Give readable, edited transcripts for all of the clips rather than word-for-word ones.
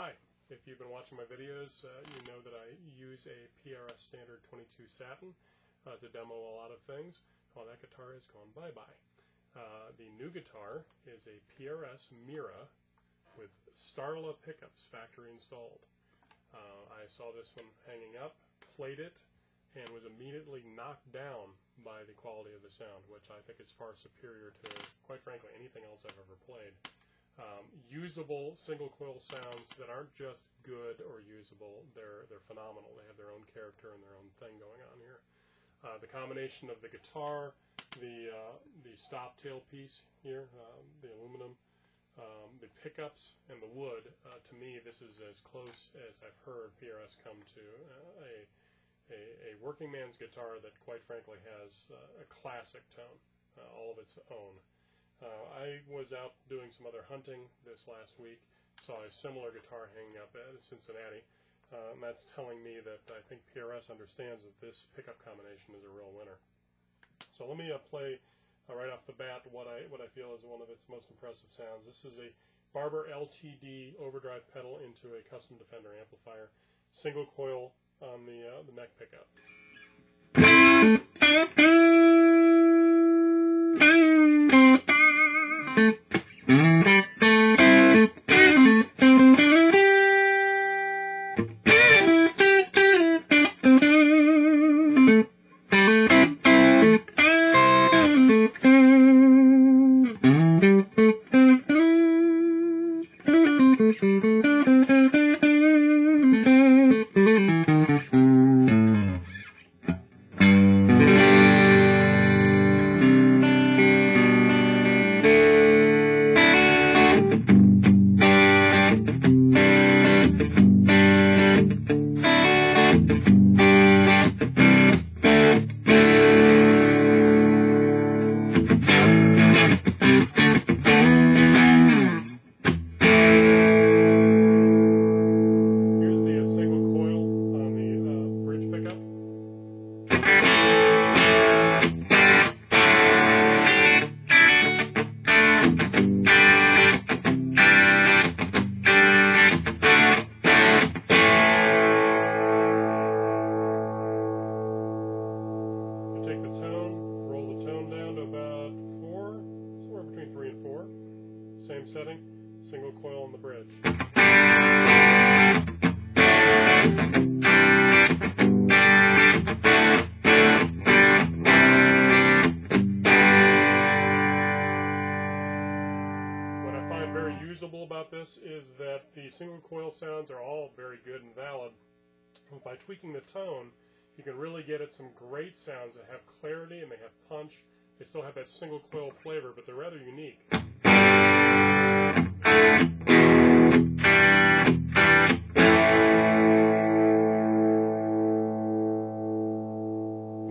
Hi, if you've been watching my videos, you know that I use a PRS standard 22 satin to demo a lot of things. Oh, that guitar has gone bye-bye. The new guitar is a PRS Mira with Starla pickups, factory installed. I saw this one hanging up, played it, and was immediately knocked down by the quality of the sound, which I think is far superior to, quite frankly, anything else I've ever played. Usable single coil sounds that aren't just good or usable, they're phenomenal. They have their own character and their own thing going on here. The combination of the guitar, the stop tailpiece here, the aluminum, the pickups, and the wood, to me this is as close as I've heard PRS come to a working man's guitar that quite frankly has a classic tone, all of its own. I was out doing some other hunting this last week, saw a similar guitar hanging up at Cincinnati, and that's telling me that I think PRS understands that this pickup combination is a real winner. So let me play right off the bat what I feel is one of its most impressive sounds. This is a Barber LTD overdrive pedal into a custom Defender amplifier, single coil on the neck pickup. Take the tone, roll the tone down to about 4, somewhere between 3 and 4. Same setting, single coil on the bridge. What I find very usable about this is that the single coil sounds are all very good and valid. By tweaking the tone, you can really get at some great sounds that have clarity and they have punch. They still have that single coil flavor, but they're rather unique. And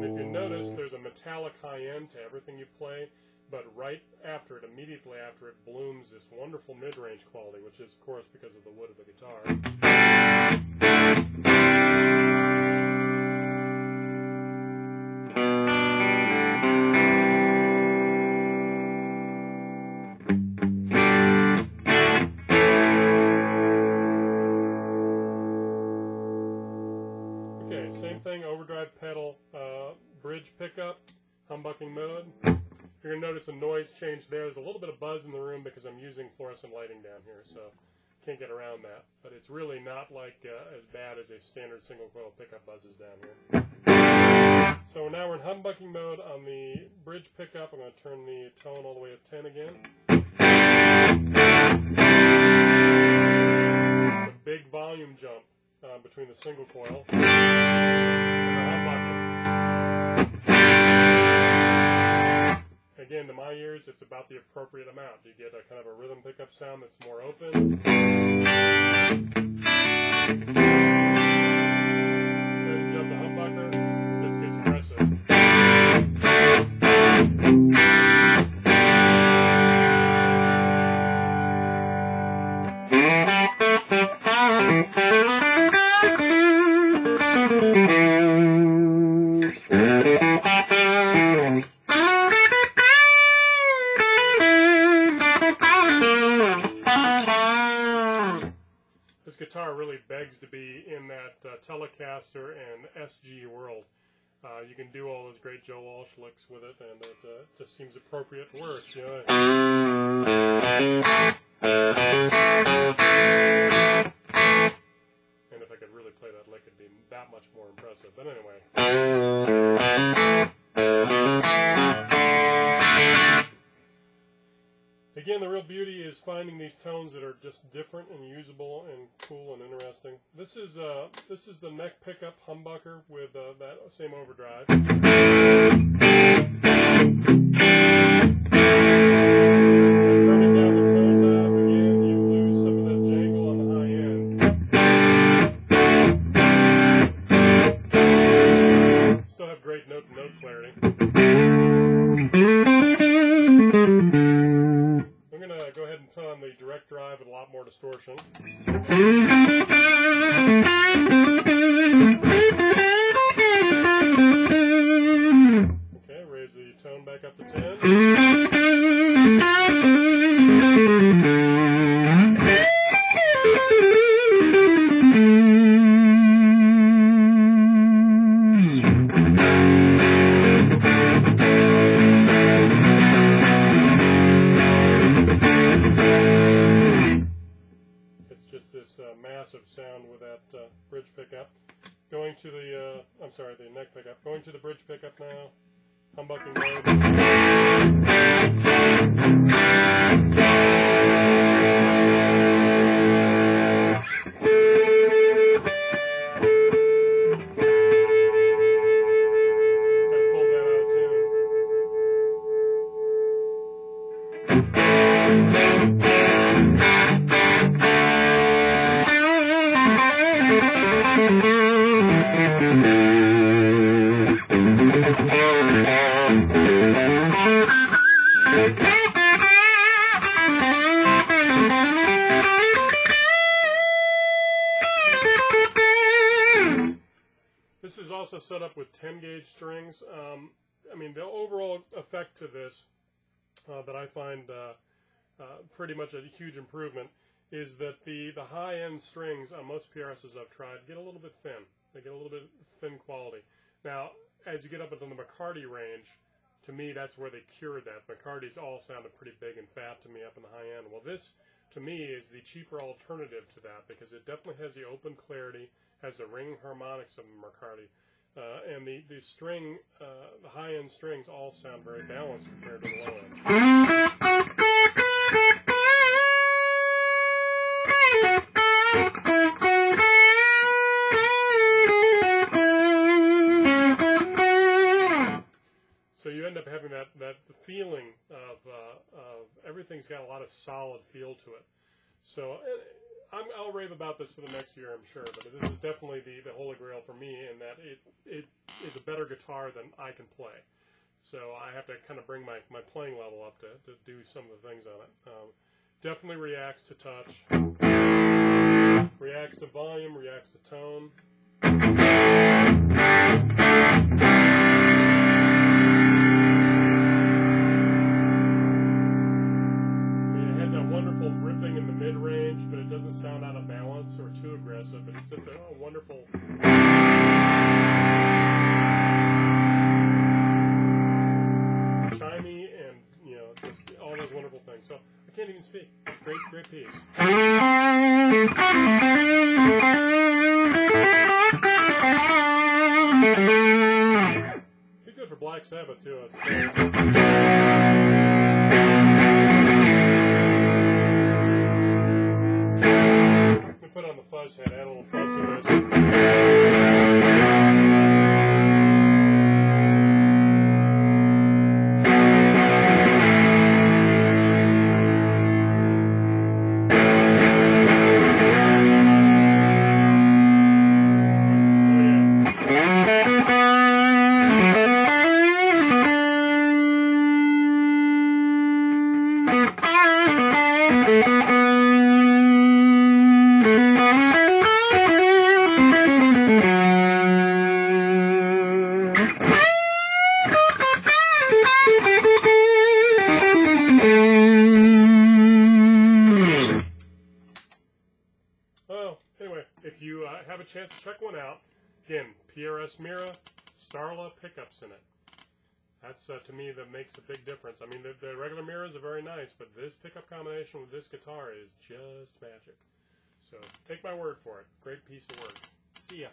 if you notice, there's a metallic high end to everything you play, but right after it, immediately after it, blooms this wonderful mid-range quality, which is, of course, because of the wood of the guitar. Same thing, overdrive pedal, bridge pickup, humbucking mode. You're going to notice a noise change there. There's a little bit of buzz in the room because I'm using fluorescent lighting down here, so can't get around that. But it's really not like as bad as a standard single coil pickup buzzes down here. So now we're in humbucking mode on the bridge pickup. I'm going to turn the tone all the way to 10 again. It's a big volume jump between the single coil and the humbucking. Again, to my ears, it's about the appropriate amount. You get a kind of a rhythm pickup sound that's more open. Then you jump to humbucker. This gets aggressive. This guitar really begs to be in that Telecaster and SG world. You can do all those great Joe Walsh licks with it, and it just seems appropriate and works. You know? And if I could really play that lick, it'd be that much more impressive. But anyway. Again, the real beauty is finding these tones that are just different and usable and cool and interesting. This is the neck pickup humbucker with that same overdrive. Turning down the tone knob again, you lose some of that jangle on the high end. Still have great note-to-note clarity. Go ahead and put on the direct drive with a lot more distortion. Okay, raise the tone back up to 10. Massive sound with that bridge pickup. Going to the, the neck pickup. Going to the bridge pickup now. Humbucking mode. Kind of pull that out of tune. This is also set up with 10-gauge strings. I mean, the overall effect to this that I find pretty much a huge improvement is that the high-end strings on most PRSs I've tried get a little bit thin. They get a little bit thin quality. Now, as you get up into the McCarty range, to me, that's where they cured that. McCarty's all sounded pretty big and fat to me up in the high end. Well, this, to me, is the cheaper alternative to that because it definitely has the open clarity, has the ringing harmonics of McCarty, and the string, the high-end strings all sound very balanced compared to the low end. So you end up having that feeling of everything's got a lot of solid feel to it. So I'll rave about this for the next year, I'm sure, but this is definitely the holy grail for me in that it is a better guitar than I can play. So I have to kind of bring my playing level up to do some of the things on it. Definitely reacts to touch, reacts to volume, reacts to tone. Wonderful ripping in the mid-range, but it doesn't sound out of balance or too aggressive, but it's just a wonderful chimey and, you know, just all those wonderful things. So I can't even speak. Great piece. Be good for Black Sabbath too, I suppose. Put on the fuzz head, add a little fuzz to this. if you have a chance to check one out, again, PRS Mira, Starla pickups in it. That's, to me, that makes a big difference. I mean, the regular Miras are very nice, but this pickup combination with this guitar is just magic. So take my word for it. Great piece of work. See ya.